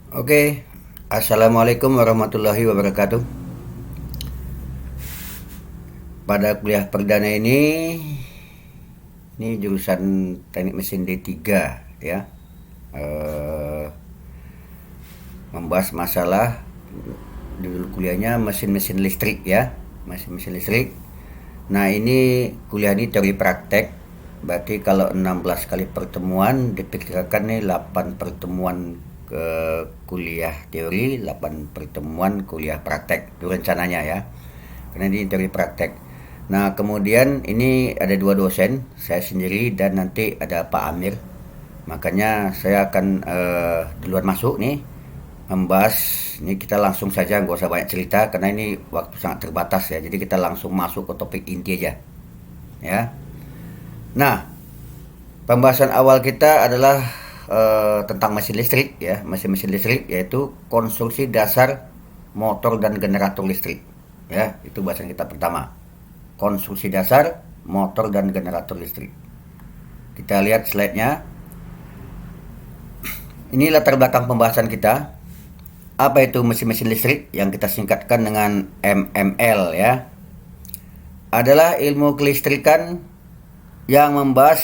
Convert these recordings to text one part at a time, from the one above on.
Oke, Assalamualaikum warahmatullahi wabarakatuh. Pada kuliah perdana ini jurusan Teknik Mesin D3 ya, eh, membahas masalah dulu kuliahnya mesin-mesin listrik ya, mesin-mesin listrik. Nah ini kuliah ini teori praktek, berarti kalau 16 kali pertemuan diperkirakan nih 8 pertemuan ke kuliah teori, 8 pertemuan kuliah praktek itu rencananya ya, karena ini teori praktek. Nah kemudian ini ada dua dosen, saya sendiri dan nanti ada Pak Amir. Makanya saya akan duluan masuk nih membahas. Ini kita langsung saja, nggak usah banyak cerita karena ini waktu sangat terbatas ya. Jadi kita langsung masuk ke topik inti aja ya. Nah, pembahasan awal kita adalah tentang mesin listrik ya, mesin-mesin listrik, yaitu konstruksi dasar motor dan generator listrik ya. Itu bahasan kita pertama, konstruksi dasar motor dan generator listrik. Kita lihat slide-nya. Ini latar belakang pembahasan kita. Apa itu mesin-mesin listrik yang kita singkatkan dengan MML ya? Adalah ilmu kelistrikan yang membahas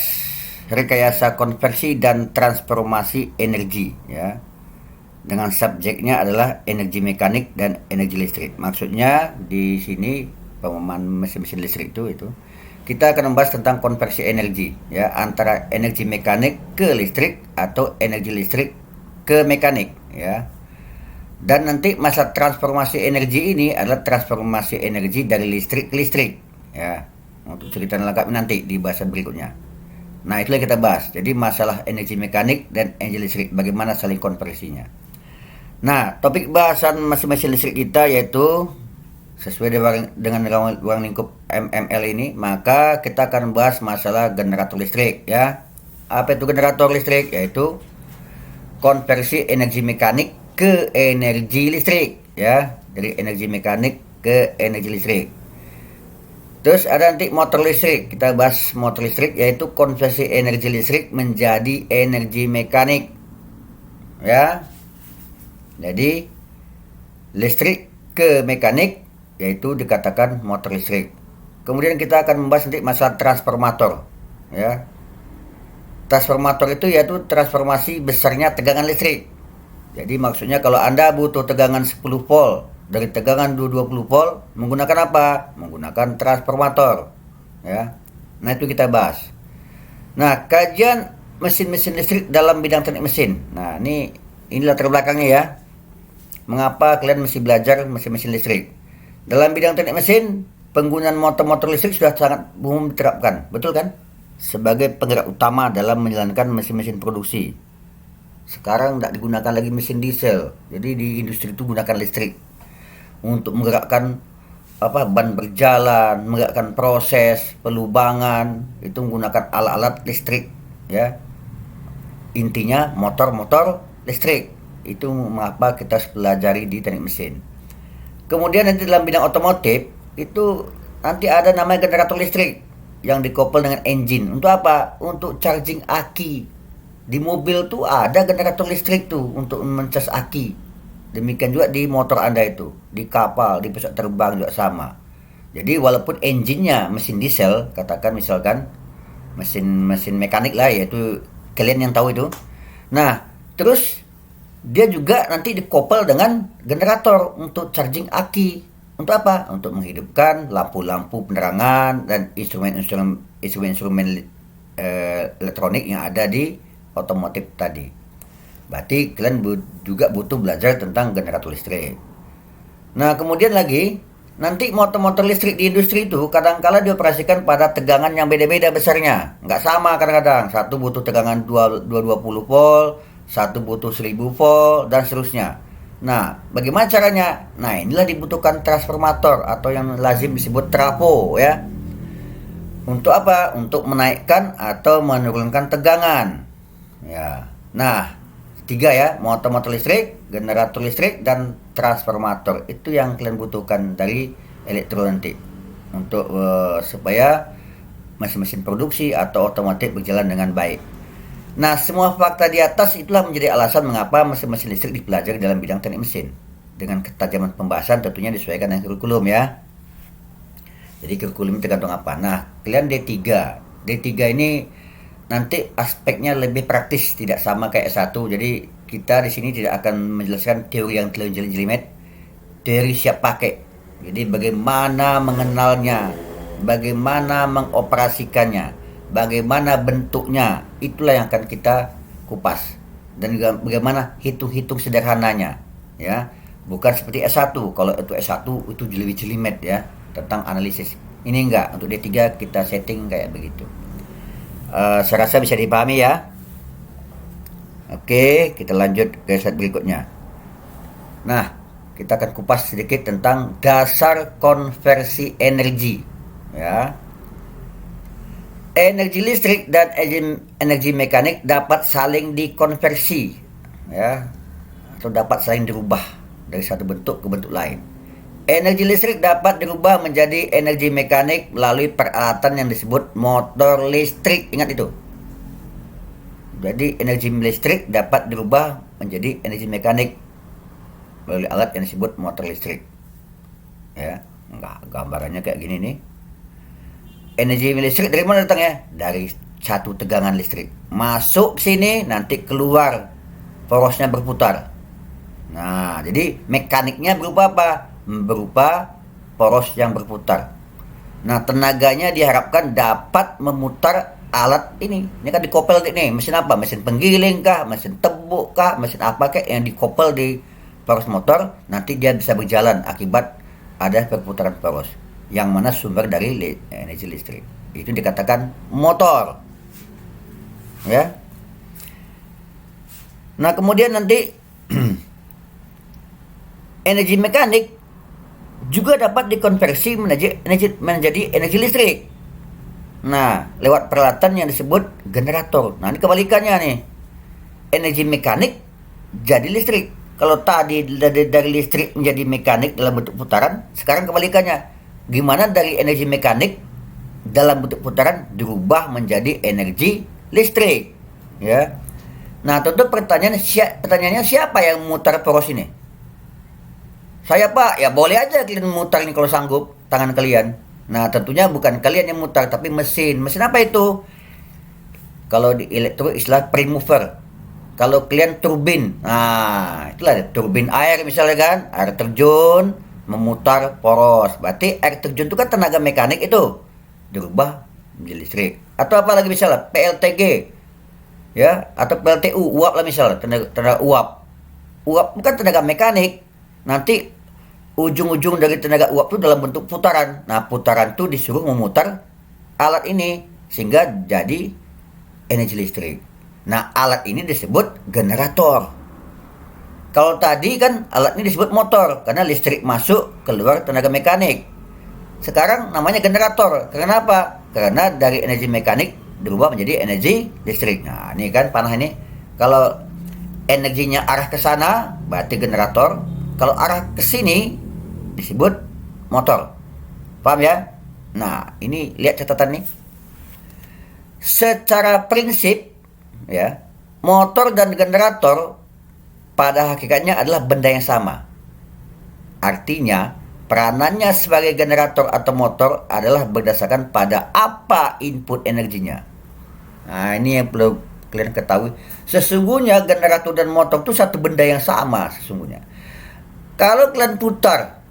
rekayasa konversi dan transformasi energi ya. Dengan subjeknya adalah energi mekanik dan energi listrik. Maksudnya di sini pemahaman mesin-mesin listrik itu kita akan membahas tentang konversi energi ya, antara energi mekanik ke listrik atau energi listrik ke mekanik ya. Dan nanti masa transformasi energi ini adalah transformasi energi dari listrik ke listrik ya. Untuk cerita lengkap nanti di bahasan berikutnya. Nah itulah kita bahas. Jadi masalah energi mekanik dan energi listrik, bagaimana saling konversinya. Nah topik bahasan mesin-mesin listrik kita yaitu sesuai dengan ruang lingkup MML ini, maka kita akan bahas masalah generator listrik ya. Apa itu generator listrik? Yaitu konversi energi mekanik ke energi listrik ya, dari energi mekanik ke energi listrik. Terus ada nanti motor listrik, kita bahas motor listrik, yaitu konversi energi listrik menjadi energi mekanik ya. Jadi listrik ke mekanik yaitu dikatakan motor listrik. Kemudian kita akan membahas nanti masalah transformator ya. Transformator itu yaitu transformasi besarnya tegangan listrik. Jadi maksudnya kalau Anda butuh tegangan 10 volt dari tegangan 220 volt, menggunakan apa? Menggunakan transformator ya. Nah itu kita bahas. Nah kajian mesin-mesin listrik dalam bidang teknik mesin. Nah ini latar belakangnya ya. Mengapa kalian mesti belajar mesin-mesin listrik? Dalam bidang teknik mesin, penggunaan motor-motor listrik sudah sangat umum diterapkan, betul kan? Sebagai penggerak utama dalam menjalankan mesin-mesin produksi. Sekarang tidak digunakan lagi mesin diesel, jadi di industri itu gunakan listrik untuk menggerakkan ban berjalan, menggerakkan proses pelubangan, itu menggunakan alat-alat listrik ya. Intinya motor-motor listrik. Itu mengapa kita harus pelajari di teknik mesin. Kemudian nanti dalam bidang otomotif itu nanti ada namanya generator listrik yang dikoppel dengan engine. Untuk apa? Untuk charging aki. Di mobil tuh ada generator listrik tuh untuk mencas aki. Demikian juga di motor Anda itu, di kapal, di pesawat terbang juga sama. Jadi walaupun engine-nya mesin diesel, katakan misalkan mesin mekanik lah, yaitu kalian yang tahu itu. Nah, terus dia juga nanti dikoppel dengan generator untuk charging aki. Untuk apa? Untuk menghidupkan lampu-lampu penerangan dan instrumen-instrumen elektronik yang ada di otomotif tadi. Berarti kalian juga butuh belajar tentang generator listrik. Nah kemudian lagi, nanti motor-motor listrik di industri itu kadang-kala dioperasikan pada tegangan yang beda-beda besarnya. Nggak sama kadang-kadang. Satu butuh tegangan 220 volt, satu butuh 1000 volt, dan seterusnya. Nah, bagaimana caranya? Nah, inilah dibutuhkan transformator atau yang lazim disebut trafo ya. Untuk apa? Untuk menaikkan atau menurunkan tegangan. Ya. Nah, tiga ya, motor-motor listrik, generator listrik, dan transformator. Itu yang kalian butuhkan dari elektronik untuk supaya mesin-mesin produksi atau otomotif berjalan dengan baik. Nah, semua fakta di atas itulah menjadi alasan mengapa mesin-mesin listrik dipelajari dalam bidang teknik mesin. Dengan ketajaman pembahasan tentunya disesuaikan dengan kurikulum ya. Jadi kurikulum tergantung apa. Nah, kalian D3. D3 ini nanti aspeknya lebih praktis, tidak sama kayak S1. Jadi kita di sini tidak akan menjelaskan teori yang jelimet, teori siap pakai. Jadi bagaimana mengenalnya, bagaimana mengoperasikannya, bagaimana bentuknya, itulah yang akan kita kupas. Dan juga bagaimana hitung-hitung sederhananya, ya. Bukan seperti S1. Kalau itu S1 itu jelimet ya, tentang analisis. Ini enggak, untuk D3 kita setting kayak begitu. Saya rasa bisa dipahami ya. Oke, kita lanjut ke slide berikutnya. Nah, kita akan kupas sedikit tentang dasar konversi energi ya. Energi listrik dan energi mekanik dapat saling dikonversi ya, atau dapat saling dirubah dari satu bentuk ke bentuk lain. Energi listrik dapat dirubah menjadi energi mekanik melalui peralatan yang disebut motor listrik. Ingat itu. Jadi energi listrik dapat dirubah menjadi energi mekanik melalui alat yang disebut motor listrik. Ya, enggak, gambarannya kayak gini nih. Energi listrik dari mana datangnya? Dari satu tegangan listrik. Masuk sini, nanti keluar, porosnya berputar. Nah, jadi mekaniknya berupa apa? Berupa poros yang berputar. Nah, tenaganya diharapkan dapat memutar alat ini. Ini kan dikopel nih, mesin apa? Mesin penggiling kah? Mesin tebuk kah? Mesin apa kah yang dikopel di poros motor? Nanti dia bisa berjalan akibat ada perputaran poros. Yang mana sumber dari energi listrik. Itu dikatakan motor. Ya. Nah, kemudian nanti energi mekanik juga dapat dikonversi menjadi energi listrik. Nah, lewat peralatan yang disebut generator. Nah, ini kebalikannya nih. Energi mekanik jadi listrik. Kalau tadi dari listrik menjadi mekanik dalam bentuk putaran, sekarang kebalikannya. Gimana dari energi mekanik dalam bentuk putaran dirubah menjadi energi listrik, ya. Nah, tentu pertanyaannya siapa yang memutar poros ini? Saya Pak, ya boleh aja kalian memutar ini kalau sanggup, tangan kalian. Nah, tentunya bukan kalian yang mutar, tapi mesin. Mesin apa itu? Kalau di elektro istilah prime mover. Kalau kalian turbin, nah itulah turbin air misalnya kan, air terjun memutar poros. Berarti air terjun itu kan tenaga mekanik itu dirubah menjadi listrik. Atau apa lagi misalnya PLTG, ya, atau PLTU, uap lah misalnya, tenaga uap. Uap bukan tenaga mekanik. Nanti ujung-ujung dari tenaga uap itu dalam bentuk putaran. Nah, putaran itu disuruh memutar alat ini sehingga jadi energi listrik. Nah, alat ini disebut generator. Kalau tadi kan alat ini disebut motor karena listrik masuk keluar tenaga mekanik. Sekarang namanya generator. Kenapa? Karena dari energi mekanik berubah menjadi energi listrik. Nah, ini kan panah ini. Kalau energinya arah ke sana berarti generator. Kalau arah ke sini disebut motor. Paham ya? Nah, ini lihat catatan nih. Secara prinsip ya, motor dan generator pada hakikatnya adalah benda yang sama. Artinya, peranannya sebagai generator atau motor adalah berdasarkan pada apa input energinya. Nah, ini yang perlu kalian ketahui. Sesungguhnya generator dan motor itu satu benda yang sama sesungguhnya. Kalau kalian putar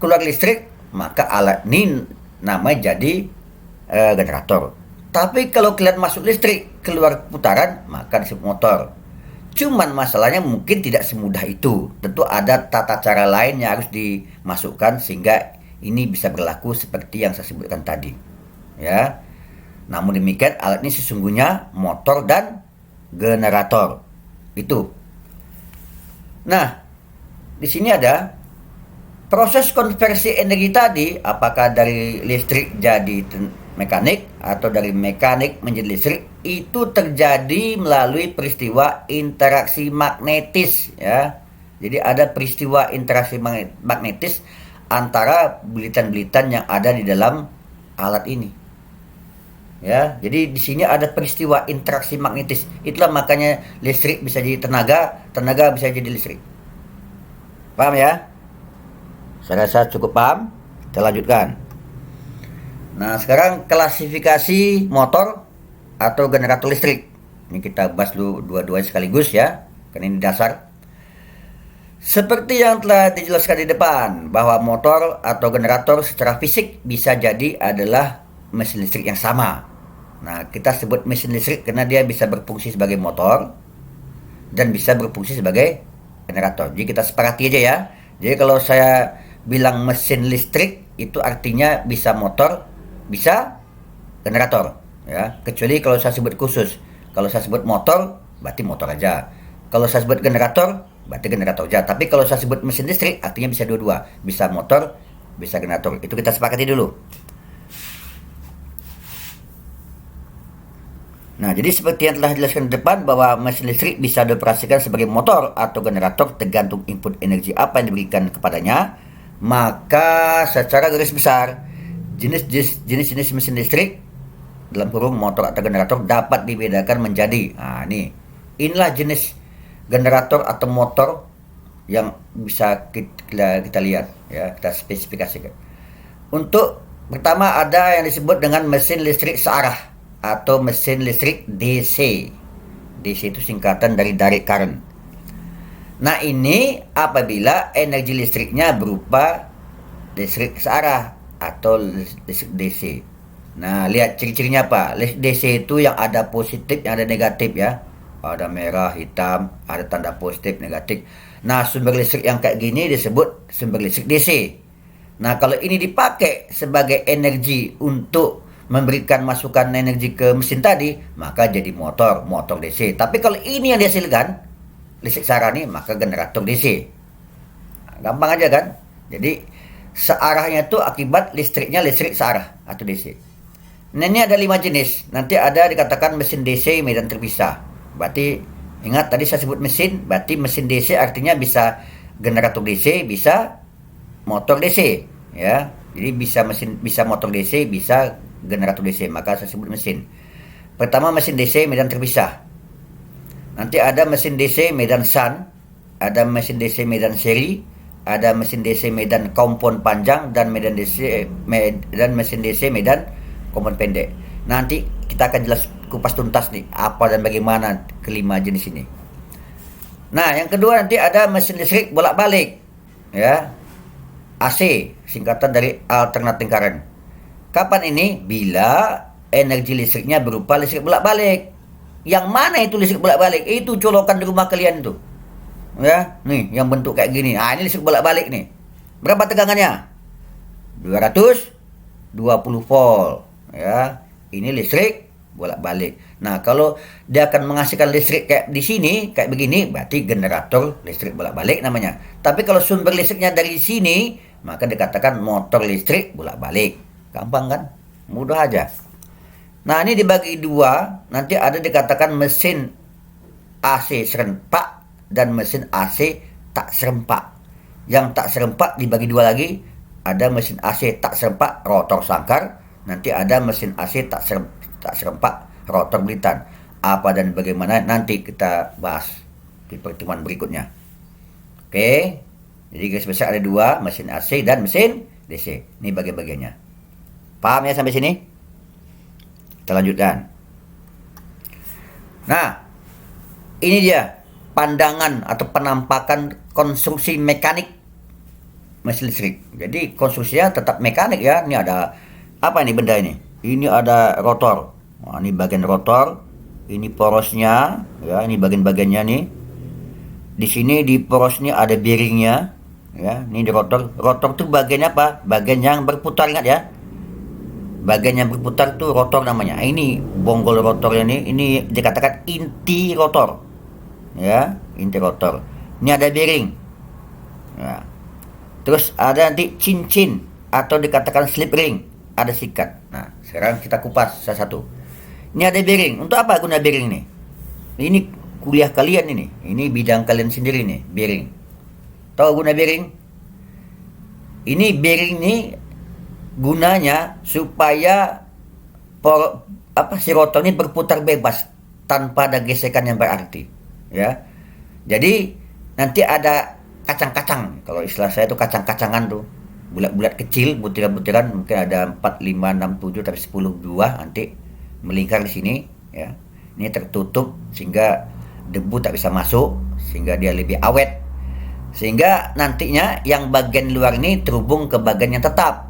keluar listrik, maka alat ini namanya jadi generator. Tapi kalau kalian masuk listrik keluar putaran, maka disebut motor. Cuman masalahnya mungkin tidak semudah itu. Tentu ada tata cara lain yang harus dimasukkan sehingga ini bisa berlaku seperti yang saya sebutkan tadi. Ya. Namun demikian alat ini sesungguhnya motor dan generator. Itu. Nah, di sini ada proses konversi energi tadi, apakah dari listrik jadi mekanik atau dari mekanik menjadi listrik, itu terjadi melalui peristiwa interaksi magnetis ya. Jadi ada peristiwa interaksi magnetis antara bulitan-bulitan yang ada di dalam alat ini. Ya, jadi di sini ada peristiwa interaksi magnetis. Itulah makanya listrik bisa jadi tenaga, tenaga bisa jadi listrik. Paham ya? Saya rasa cukup paham. Kita lanjutkan. Nah, sekarang klasifikasi motor atau generator listrik. Ini kita bahas dulu dua-duanya sekaligus ya, karena ini dasar. Seperti yang telah dijelaskan di depan, bahwa motor atau generator secara fisik bisa jadi adalah mesin listrik yang sama. Nah, kita sebut mesin listrik karena dia bisa berfungsi sebagai motor dan bisa berfungsi sebagai generator. Jadi kita sepakati aja ya. Jadi kalau saya bilang mesin listrik itu artinya bisa motor, bisa generator ya. Kecuali kalau saya sebut khusus. Kalau saya sebut motor, berarti motor aja. Kalau saya sebut generator, berarti generator aja. Tapi kalau saya sebut mesin listrik, artinya bisa dua-dua. Bisa motor, bisa generator. Itu kita sepakati dulu. Nah, jadi seperti yang telah dijelaskan di depan bahwa mesin listrik bisa dioperasikan sebagai motor atau generator tergantung input energi apa yang diberikan kepadanya. Maka secara garis besar, jenis-jenis mesin listrik dalam kurung motor atau generator dapat dibedakan menjadi, inilah jenis generator atau motor yang bisa kita lihat ya, kita spesifikasikan. Untuk pertama ada yang disebut dengan mesin listrik searah atau mesin listrik DC. DC itu singkatan dari direct current. Nah, ini apabila energi listriknya berupa listrik searah atau listrik DC. Nah, lihat ciri-cirinya apa? Listrik DC itu yang ada positif, yang ada negatif ya. Ada merah, hitam, ada tanda positif, negatif. Nah, sumber listrik yang kayak gini disebut sumber listrik DC. Nah, kalau ini dipakai sebagai energi untuk memberikan masukan energi ke mesin tadi, maka jadi motor DC. Tapi kalau ini yang dihasilkan listrik searah nih, maka generator DC. Gampang aja kan? Jadi searahnya itu akibat listriknya listrik searah atau DC. Nah, ini ada 5 jenis. Nanti ada dikatakan mesin DC medan terpisah. Berarti ingat tadi saya sebut mesin, berarti mesin DC artinya bisa generator DC, bisa motor DC, ya. Jadi bisa motor DC, bisa generator DC, maka saya sebut mesin. Pertama mesin DC medan terpisah. Nanti ada mesin DC medan shunt, ada mesin DC medan seri, ada mesin DC medan kompon panjang dan mesin DC medan kompon pendek. Nanti kita akan jelas kupas tuntas nih apa dan bagaimana kelima jenis ini. Nah, yang kedua nanti ada mesin listrik bolak-balik ya. AC singkatan dari alternating current. Kapan ini? Bila energi listriknya berupa listrik bolak-balik. Yang mana itu listrik bolak-balik? Itu colokan di rumah kalian tuh. Ya, nih yang bentuk kayak gini. Nah, ini listrik bolak-balik nih. Berapa tegangannya? 220 volt. Ya, ini listrik bolak-balik. Nah, kalau dia akan menghasilkan listrik kayak di sini, kayak begini, berarti generator listrik bolak-balik namanya. Tapi kalau sumber listriknya dari sini, maka dikatakan motor listrik bolak-balik. Gampang kan? Mudah aja. Nah, ini dibagi dua. Nanti ada dikatakan mesin AC serempak dan mesin AC tak serempak. Yang tak serempak dibagi dua lagi. Ada mesin AC tak serempak rotor sangkar. Nanti ada mesin AC tak serempak rotor belitan. Apa dan bagaimana nanti kita bahas di pertemuan berikutnya. Oke. Jadi garis besar ada dua, mesin AC dan mesin DC. Ini bagi-bagiannya. Paham ya sampai sini? Kita lanjutkan. Nah, ini dia pandangan atau penampakan konstruksi mekanik mesin listrik. Jadi konstruksinya tetap mekanik ya. Ini ada apa nih benda ini? Ini ada rotor. Nah, ini bagian rotor. Ini porosnya, ya. Ini bagian-bagiannya nih. Di sini di porosnya ada bearingnya. Ya, ini di rotor. Rotor tuh bagiannya apa? Bagian yang berputar, ingat ya. Bagian yang berputar tuh rotor namanya. Ini bonggol rotornya ini dikatakan inti rotor. Ya, inti rotor. Ini ada bearing. Ya. Terus ada nanti cincin atau dikatakan slip ring, ada sikat. Nah, sekarang kita kupas satu-satu. Ini ada bearing. Untuk apa guna bearing nih? Ini kuliah kalian ini. Ini bidang kalian sendiri nih, bearing. Tahu guna bearing? Ini bearing nih gunanya supaya si rotor ini berputar bebas tanpa ada gesekan yang berarti, ya. Jadi nanti ada kacang-kacang, kalau istilah saya itu kacang-kacangan tuh, bulat-bulat kecil, butiran-butiran, mungkin ada 4, 5, 6, 7, tapi 10 buah nanti melingkar di sini, ya. Ini tertutup sehingga debu tak bisa masuk, sehingga dia lebih awet. Sehingga nantinya yang bagian luar ini terhubung ke bagian yang tetap.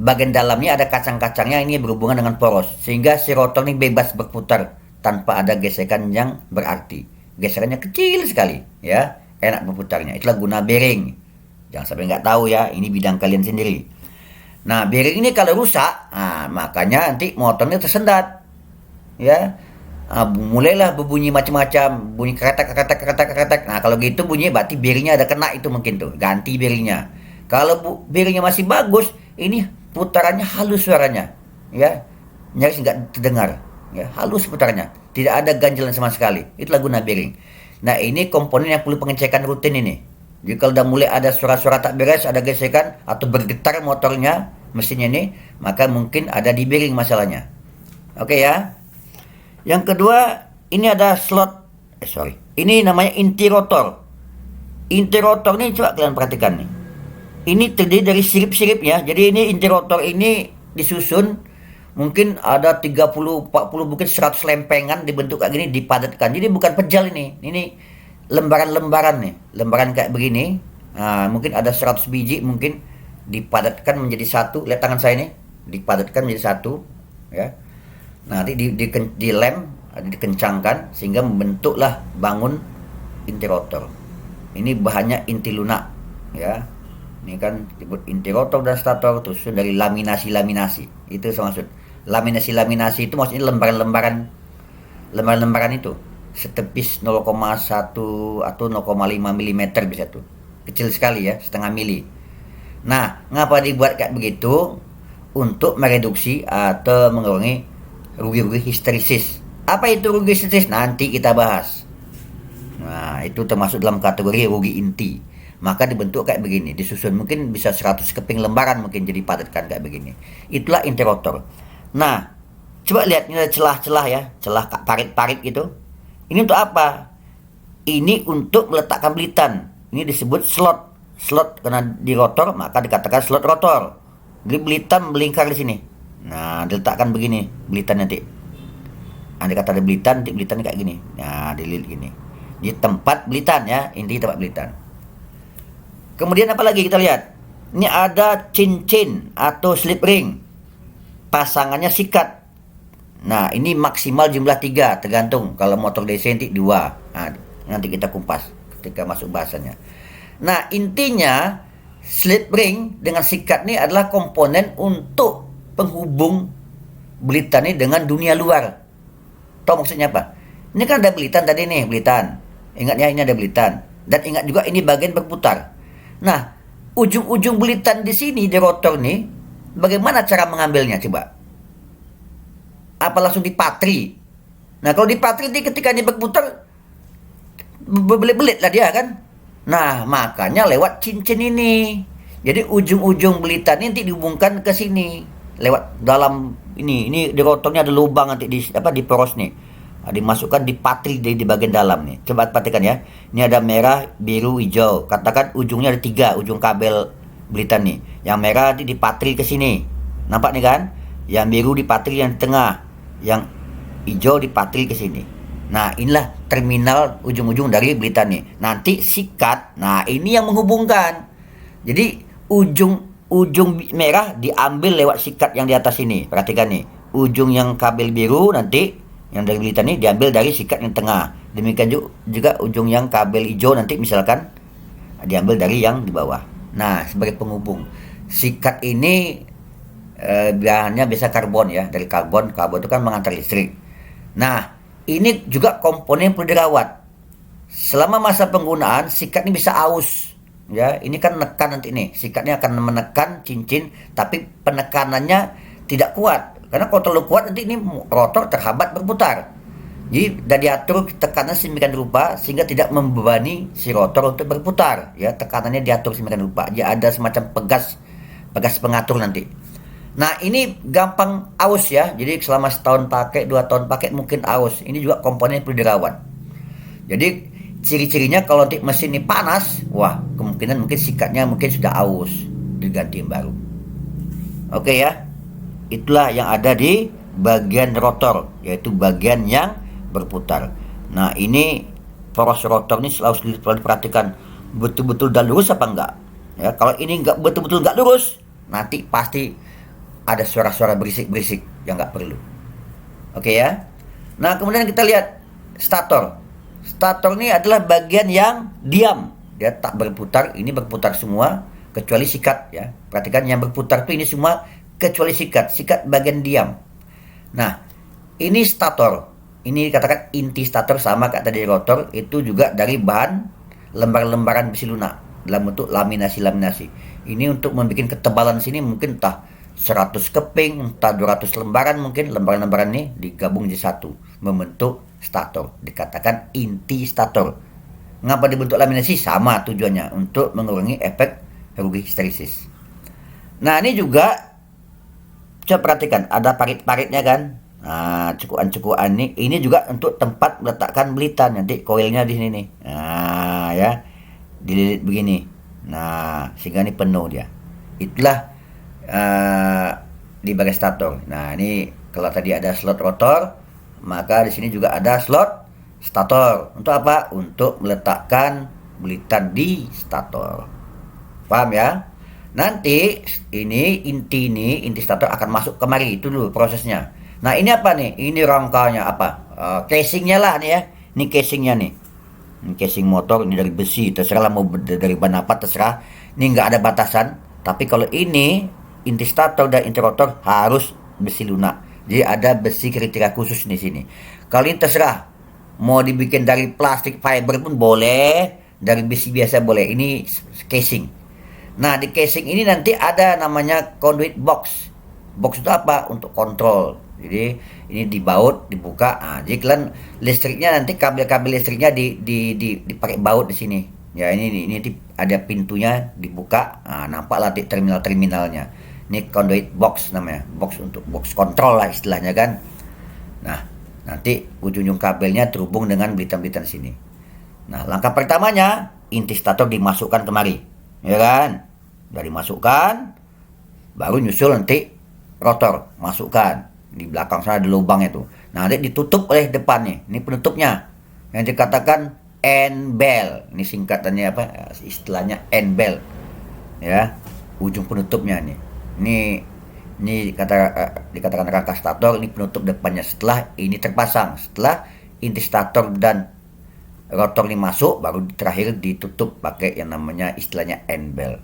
Bagian dalamnya ada kacang-kacangnya, ini berhubungan dengan poros, sehingga si rotor ini bebas berputar tanpa ada gesekan yang berarti. Gesekannya kecil sekali, ya, enak berputarnya. Itulah guna bearing. Jangan sampai nggak tahu ya, ini bidang kalian sendiri. Nah, bearing ini kalau rusak, makanya nanti motornya tersendat, ya. Mulailah berbunyi macam-macam, bunyi keretak. Nah, kalau gitu bunyi berarti bearingnya ada kena itu mungkin tuh, ganti bearingnya. Kalau bearingnya masih bagus, ini putarannya halus suaranya, ya, nyaris nggak terdengar, ya, halus putarannya, tidak ada ganjalan sama sekali. Itulah guna bearing. Nah, ini komponen yang perlu pengecekan rutin ini. Jadi kalau udah mulai ada suara-suara tak beres, ada gesekan atau bergetar motornya, mesinnya ini, maka mungkin ada di bearing masalahnya. Oke ya. Yang kedua, ini ada slot, ini namanya inti rotor. Inti rotor ini coba kalian perhatikan nih. Ini terdiri dari sirip-sirip ya. Jadi ini inti rotor ini disusun, mungkin ada 30, 40, mungkin 100 lempengan dibentuk kayak gini, dipadatkan. Jadi bukan pejal ini lembaran-lembaran nih, lembaran kayak begini. Mungkin ada 100 biji, mungkin dipadatkan menjadi satu. Lihat tangan saya ini, dipadatkan menjadi satu, ya. Nanti dilem, dikencangkan sehingga membentuklah bangun inti rotor. Ini bahannya inti lunak, ya. Ini kan disebut inti rotor dan stator, terus dari laminasi. Itu maksud. Laminasi itu maksudnya lembaran-lembaran itu. Setepis 0,1 atau 0,5 mm bisa tuh. Kecil sekali ya, setengah mili. Nah, ngapa dibuat kayak begitu? Untuk mereduksi atau mengurangi rugi-rugi histeresis. Apa itu rugi histeresis? Nanti kita bahas. Nah, itu termasuk dalam kategori rugi inti. Maka dibentuk kayak begini, disusun mungkin bisa 100 keping lembaran mungkin jadi padatkan kayak begini. Itulah inti rotor. Nah, coba lihat ini ada celah-celah ya, celah parit-parit gitu. Ini untuk apa? Ini untuk meletakkan belitan. Ini disebut slot. Slot karena di rotor maka dikatakan slot rotor. Jadi belitan melingkar di sini. Nah, diletakkan begini belitan nanti. Andai kata ada belitan, nanti belitannya kayak gini. Nah, dililit gini. Di tempat belitan ya, inti tempat belitan. Kemudian apa lagi kita lihat? Ini ada cincin atau slip ring. Pasangannya sikat. Nah, ini maksimal jumlah 3, tergantung. Kalau motor DC nanti 2. Nah, nanti kita kumpas ketika masuk bahasanya. Nah, intinya slip ring dengan sikat ini adalah komponen untuk penghubung belitan ini dengan dunia luar. Tahu maksudnya apa? Ini kan ada belitan tadi nih, belitan. Ingat ya, ini ada belitan. Dan ingat juga ini bagian berputar. Nah, ujung-ujung belitan di sini di rotor nih, bagaimana cara mengambilnya coba? Apa langsung dipatri? Nah, kalau dipatri ketika ini berputar, berbelit-belit lah dia kan. Nah, makanya lewat cincin ini. Jadi ujung-ujung belitan ini nanti dihubungkan ke sini. Lewat dalam ini di rotornya ada lubang nanti di poros nih. Dimasukkan di patri di bagian dalam nih. Coba perhatikan ya. Ini ada merah, biru, hijau. Katakan ujungnya ada 3 ujung kabel belitan nih. Yang merah dipatri ke sini. Nampak nih kan? Yang biru dipatri yang di tengah. Yang hijau dipatri ke sini. Nah, inilah terminal ujung-ujung dari belitan nih. Nanti sikat. Nah, ini yang menghubungkan. Jadi ujung merah diambil lewat sikat yang di atas ini. Perhatikan nih. Ujung yang kabel biru nanti yang dari belitan ini diambil dari sikat yang tengah. Demikian juga ujung yang kabel hijau nanti misalkan diambil dari yang di bawah. Nah, sebagai penghubung. Sikat ini bahannya biasa karbon ya. Dari karbon itu kan mengantar listrik. Nah, ini juga komponen yang perlu dirawat. Selama masa penggunaan, sikat ini bisa aus. Ya, ini kan menekan nanti nih. Sikatnya akan menekan cincin, tapi penekanannya tidak kuat. Karena kalau terlalu kuat nanti ini rotor terhambat berputar. Jadi sudah diatur tekanan sedemikian rupa sehingga tidak membebani si rotor untuk berputar. Ya, tekanannya diatur sedemikian rupa. Jadi ada semacam pegas pengatur nanti. Nah, ini gampang aus ya. Jadi selama setahun pakai, 2 tahun pakai mungkin aus. Ini juga komponen perlu dirawat. Jadi ciri-cirinya kalau nanti mesin ini panas, wah kemungkinan mungkin sikatnya mungkin sudah aus, diganti yang baru. Oke ya, itulah yang ada di bagian rotor, yaitu bagian yang berputar. Nah ini poros rotor ini selalu diperhatikan betul-betul dan lurus apa enggak. Ya, kalau ini enggak betul-betul enggak lurus, nanti pasti ada suara-suara berisik-berisik yang enggak perlu. Oke ya. Nah kemudian kita lihat stator. Stator ini adalah bagian yang diam, dia tak berputar. Ini berputar semua kecuali sikat ya. Perhatikan yang berputar tuh ini semua kecuali sikat. Sikat bagian diam. Nah, ini stator. Ini dikatakan inti stator sama kayak tadi rotor, itu juga dari bahan lembar-lembaran besi lunak dalam bentuk laminasi-laminasi. Ini untuk membuat ketebalan sini mungkin entah 100 keping, entah 200 lembaran, mungkin lembaran-lembaran ini digabung jadi satu membentuk stator. Dikatakan inti stator. Ngapa dibentuk laminasi? Sama tujuannya, untuk mengurangi efek rugi histeresis. Nah ini juga coba perhatikan, ada parit-paritnya kan. Nah, cukuan-cukuan ini juga untuk tempat meletakkan belitan. Nanti koilnya di sini nih. Nah, ya. Dililit begini. Nah, sehingga ini penuh dia. Itulah di bagian stator. Nah, ini kalau tadi ada slot rotor, maka di sini juga ada slot stator. Untuk apa? Untuk meletakkan belitan di stator. Paham ya? Nanti inti stator akan masuk kemari. Itu dulu prosesnya. Nah ini apa nih? Ini rangkanya apa? Casingnya lah nih ya. Ini casingnya nih. Ini casing motor, ini dari besi. Terserah lah mau dari bahan apa, terserah. Ini nggak ada batasan. Tapi kalau ini inti stator dan inti rotor harus besi lunak. Jadi ada besi kriteria khusus di sini. Kalau ini terserah. Mau dibikin dari plastik fiber pun boleh. Dari besi biasa boleh. Ini casing. Nah di casing ini nanti ada namanya conduit box. Box itu apa? Untuk kontrol. Jadi ini dibaut, dibuka. Nah, jadi kalian listriknya nanti kabel-kabel listriknya dipakai baut di sini. Ya ini ada pintunya dibuka. Nah, nampaklah di terminalnya. Ini conduit box namanya. Box untuk box kontrol lah istilahnya kan. Nah nanti ujung-ujung kabelnya terhubung dengan belitan-belitan sini. Nah langkah pertamanya inti stator dimasukkan kemari, ya kan? Udah dimasukkan, baru nyusul nanti rotor, masukkan. Di belakang sana ada lubangnya tuh. Nah, nanti ditutup oleh depannya. Ini penutupnya. Yang dikatakan end bell. Ini singkatannya apa? Istilahnya end bell. Ya, ujung penutupnya nih. Ini dikatakan rangka stator, ini penutup depannya. Setelah ini terpasang, setelah inti stator dan rotor ini masuk, baru terakhir ditutup pakai yang namanya istilahnya end bell.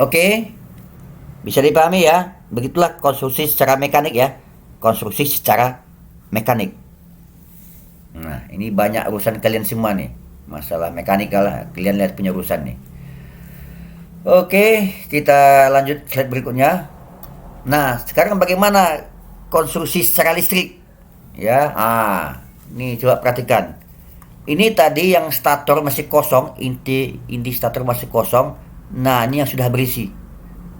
Oke. Bisa dipahami ya, begitulah konstruksi secara mekanik ya. Konstruksi secara mekanik. Nah, ini banyak urusan kalian semua nih. Masalah mekanikal lah, kalian lihat punya urusan nih. Oke, kita lanjut slide berikutnya. Nah, sekarang bagaimana konstruksi secara listrik? Ya, ini coba perhatikan. Ini tadi yang stator masih kosong, inti stator masih kosong. Nah, ini yang sudah berisi.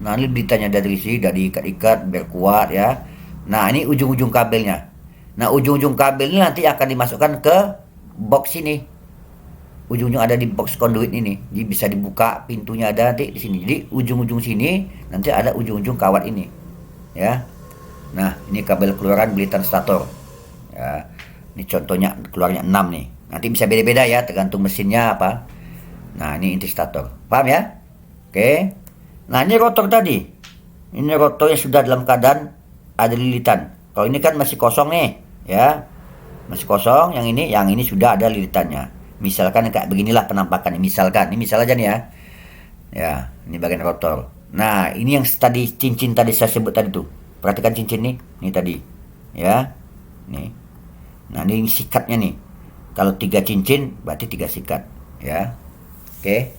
Nah ini beritanya dari sini, dari ikat-ikat biar kuat ya. Nah ini ujung-ujung kabelnya. Nah ujung-ujung kabel ini nanti akan dimasukkan ke box ini. Ujung-ujung ada di box conduit ini. Jadi bisa dibuka, pintunya ada nanti di sini. Jadi ujung-ujung sini nanti ada ujung-ujung kawat ini. Ya. Nah ini kabel keluaran belitan stator. Ya. Ini contohnya keluarnya 6 nih. Nanti bisa beda-beda ya tergantung mesinnya apa. Nah ini inti stator. Paham ya? Oke. Nah ini rotor tadi. Ini rotor yang sudah dalam keadaan ada lilitan. Kalau ini kan masih kosong nih, ya. Masih kosong, yang ini sudah ada lilitannya. Misalkan kayak beginilah penampakannya. Misalkan, ini misal aja nih ya. Ya, ini bagian rotor. Nah, ini yang tadi cincin tadi saya sebut tadi tuh. Perhatikan cincin nih, ini tadi. Ya. Nih. Nah, ini sikatnya nih. Kalau 3 cincin berarti 3 sikat, ya. Oke.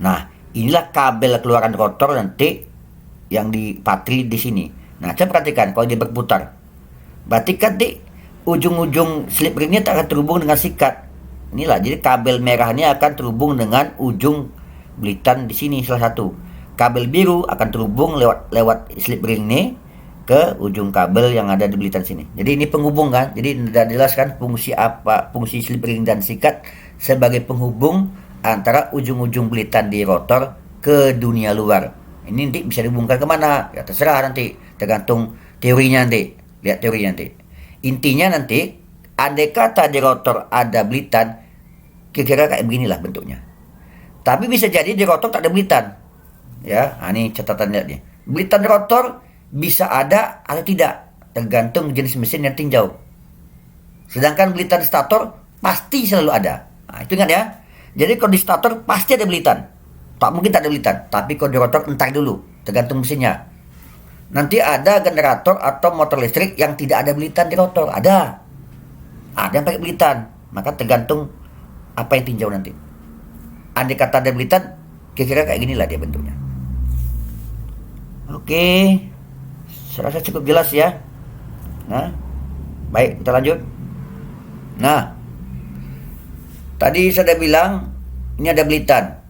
Nah, inilah kabel keluaran rotor nanti yang dipatri di sini. Nah, coba perhatikan kalau dia berputar. Berarti kan di ujung-ujung slip ringnya tak akan terhubung dengan sikat. Inilah, jadi kabel merah ini akan terhubung dengan ujung belitan di sini salah satu. kabel biru akan terhubung lewat slip ring ini ke ujung kabel yang ada di belitan sini. Jadi ini penghubung kan. Jadi sudah jelas kan fungsi slip ring dan sikat sebagai penghubung antara ujung-ujung belitan di rotor ke dunia luar. Ini nanti bisa dihubungkan kemana? Ya terserah nanti, tergantung teorinya nanti. Lihat teorinya nanti. Intinya nanti, andai kata di rotor ada belitan, kira-kira kayak beginilah bentuknya. Tapi bisa jadi di rotor tak ada belitan. Ya, ini catatan lihat nih. Belitan rotor bisa ada atau tidak, tergantung jenis mesin yang tinjau. Sedangkan belitan stator pasti selalu ada. Nah, itu ingat ya. Jadi kalau di stator pasti ada belitan. Tak mungkin tak ada belitan. Tapi kalau di rotor entar dulu, tergantung mesinnya. Nanti ada generator atau motor listrik yang tidak ada belitan di rotor. Ada yang pakai belitan. Maka tergantung apa yang tinjau nanti. Andai kata ada belitan, kira-kira kayak ginilah dia bentuknya. Oke, saya rasa cukup jelas ya. Nah, baik, kita lanjut. Nah, tadi saya sudah bilang ini ada belitan.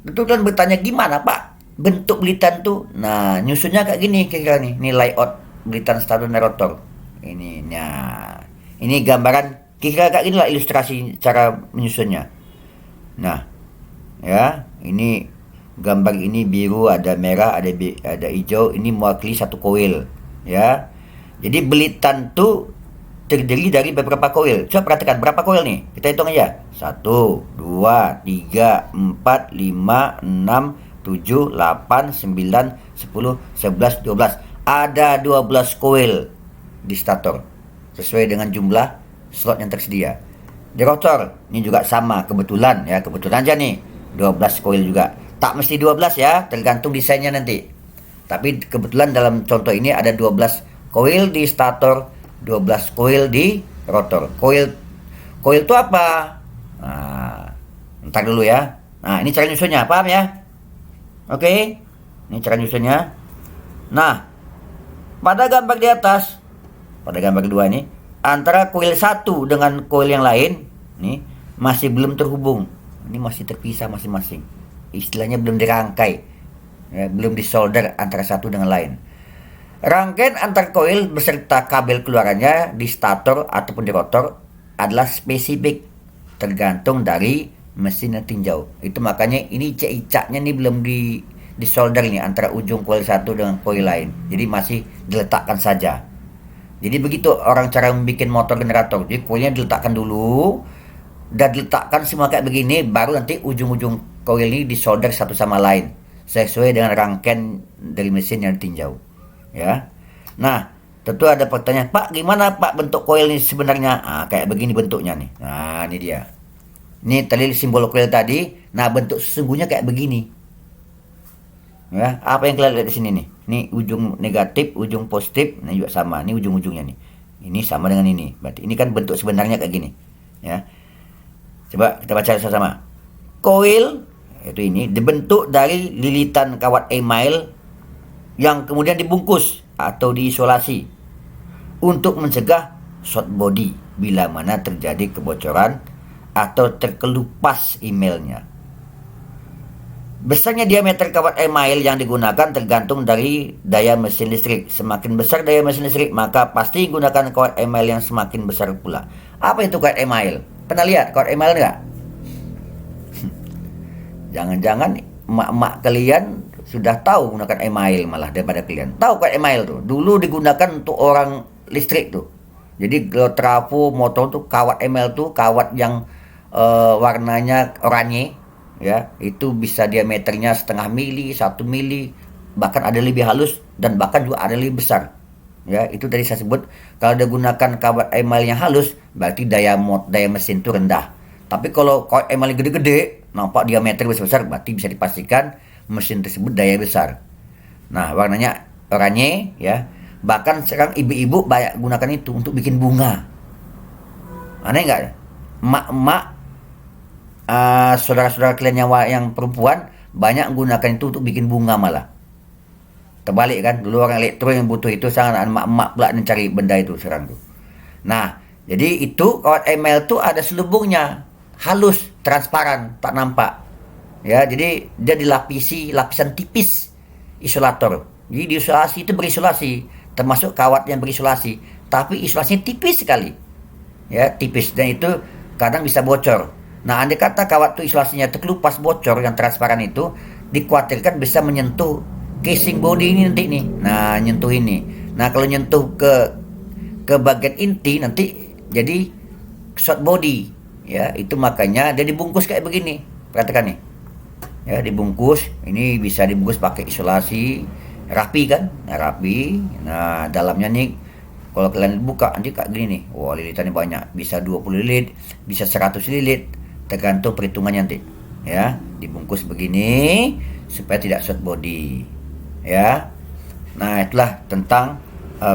Tentu kan bertanya gimana Pak bentuk belitan tuh? Nah, nyusunnya kayak gini kira-kira nih. Ini layout belitan stator dan rotor. Ini gambaran kira-kira kayak gini lah ilustrasi cara menyusunnya. Nah, ya, ini gambar ini biru, ada merah, ada hijau. Ini mewakili satu koil, ya. Jadi belitan tuh terdiri dari beberapa koil. Coba perhatikan berapa koil nih? Kita hitung aja. 1, 2, 3, 4, 5, 6, 7, 8, 9, 10, 11, 12. Ada 12 koil di stator. Sesuai dengan jumlah slot yang tersedia. Di rotor, ini juga sama. Kebetulan aja nih. 12 koil juga. Tak mesti 12 ya, tergantung desainnya nanti. Tapi kebetulan dalam contoh ini ada 12 koil di stator, 12 koil di rotor. Koil itu apa? Nah, ntar dulu ya. Nah, ini cara nyusunnya, paham ya? Oke, ini cara nyusunnya. Nah, pada gambar di atas, pada gambar kedua ini, antara koil satu dengan koil yang lain, nih masih belum terhubung. Ini masih terpisah masing-masing. Istilahnya belum dirangkai, ya, belum disolder antara satu dengan lain. Rangkaian antar koil beserta kabel keluarannya di stator ataupun di rotor adalah spesifik, tergantung dari mesin yang tinjau. Itu makanya ini cicaknya ini belum disolder ini antara ujung koil satu dengan koil lain. Jadi masih diletakkan saja. Jadi begitu orang cara membuat motor generator. Jadi koilnya diletakkan dulu dan diletakkan semua kayak begini, baru nanti ujung-ujung koil ini disolder satu sama lain sesuai dengan rangkaian dari mesin yang ditinjau. Ya. Nah, tentu ada pertanyaan, Pak, gimana Pak bentuk koil ini sebenarnya? Kayak begini bentuknya nih. Nah, ini dia. Ini tadi simbol koil tadi. Nah, bentuk sesungguhnya kayak begini. Ya, apa yang kalian lihat di sini nih? Ini ujung negatif, ujung positif, nah juga sama. Ini ujung-ujungnya nih. Ini sama dengan ini. Berarti ini kan bentuk sebenarnya kayak gini. Ya. Coba kita baca sama-sama. Koil itu ini dibentuk dari lilitan kawat email yang kemudian dibungkus atau diisolasi untuk mencegah short body bila mana terjadi kebocoran atau terkelupas emailnya. Besarnya diameter kawat email yang digunakan tergantung dari daya mesin listrik. Semakin besar daya mesin listrik, maka pasti gunakan kawat email yang semakin besar pula. Apa itu kawat email? Pernah lihat kawat email enggak? Jangan-jangan emak-emak kalian sudah tahu menggunakan email malah daripada kalian. Tahu kawat email tuh? Dulu digunakan untuk orang listrik tuh. Jadi kalau trafo motor tuh kawat email tuh kawat yang warnanya oranye, ya, itu bisa diameternya setengah mili, 1 mili, bahkan ada lebih halus dan bahkan juga ada lebih besar. Ya, itu tadi saya sebut kalau digunakan kawat email yang halus berarti daya mesin itu rendah. Tapi kalau kawat email gede-gede, nampak diameter besar-besar, berarti bisa dipastikan mesin tersebut daya besar. Nah, warnanya oranye, ya. Bahkan sekarang ibu-ibu banyak gunakan itu untuk bikin bunga. Aneh enggak? Emak-emak, saudara-saudara kalian yang perempuan banyak menggunakan itu untuk bikin bunga malah. Terbalik kan, dulu orang elektro yang butuh itu, sangat emak-emak pula mencari benda itu sekarang tuh. Nah, jadi itu kawat email tuh ada selubungnya, halus, transparan, tak nampak. Ya, jadi dia dilapisi lapisan tipis isolator. Jadi di isolasi itu berisolasi, termasuk kawat yang berisolasi, tapi isolasinya tipis sekali. Ya, tipis, dan itu kadang bisa bocor. Nah, andai kata kawat itu isolasinya terkelupas bocor yang transparan itu, dikhawatirkan bisa menyentuh casing body ini nanti nih. Nah, nyentuh ini. Nah, kalau nyentuh ke bagian inti nanti jadi short body. Ya, itu makanya dia dibungkus kayak begini. Perhatikan nih. Ya, dibungkus. Ini bisa dibungkus pakai isolasi, rapi kan? Nah, rapi. Nah, dalamnya nih kalau kalian buka nanti kayak gini nih. Wah, lilitannya banyak. Bisa 20 lilit, bisa 100 lilit, tergantung perhitungannya nanti. Ya, dibungkus begini supaya tidak short body. Ya. Nah, itulah tentang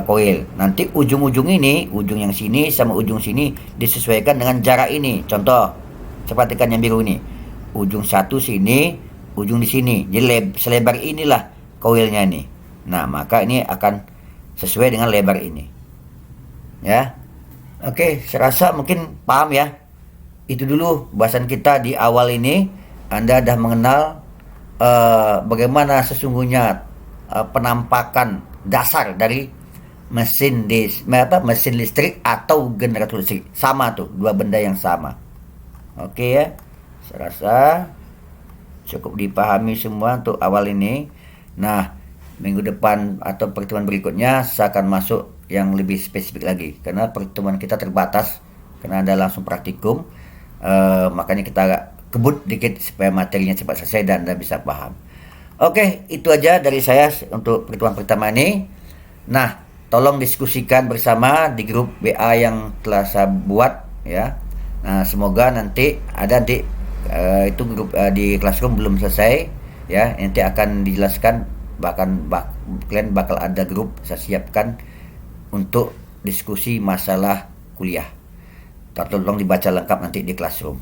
koil. Nanti ujung-ujung ini, ujung yang sini sama ujung sini disesuaikan dengan jarak ini. Contoh, perhatikan yang biru ini. Ujung satu sini, ujung di sini. Jadi selebar inilah koilnya ini. Nah, maka ini akan sesuai dengan lebar ini. Ya. Oke, saya rasa mungkin paham ya. Itu dulu bahasan kita di awal ini. Anda dah mengenal bagaimana sesungguhnya penampakan dasar dari mesin listrik atau generator listrik. Sama tuh, dua benda yang sama. Oke ya, saya rasa cukup dipahami semua untuk awal ini. Nah, minggu depan atau pertemuan berikutnya saya akan masuk yang lebih spesifik lagi, karena pertemuan kita terbatas karena ada langsung praktikum. Makanya kita agak kebut dikit supaya materinya cepat selesai dan Anda bisa paham. Oke, itu aja dari saya untuk pertemuan pertama ini. Nah, tolong diskusikan bersama di grup WA yang telah saya buat ya. Nah, semoga nanti itu grup di Classroom belum selesai ya. Nanti akan dijelaskan, bahkan kalian bakal ada grup saya siapkan untuk diskusi masalah kuliah. Tolong dibaca lengkap nanti di Classroom.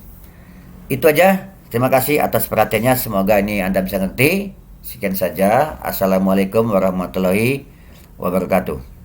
Itu aja. Terima kasih atas perhatiannya. Semoga ini Anda bisa ngerti. Sekian saja. Assalamualaikum warahmatullahi wabarakatuh.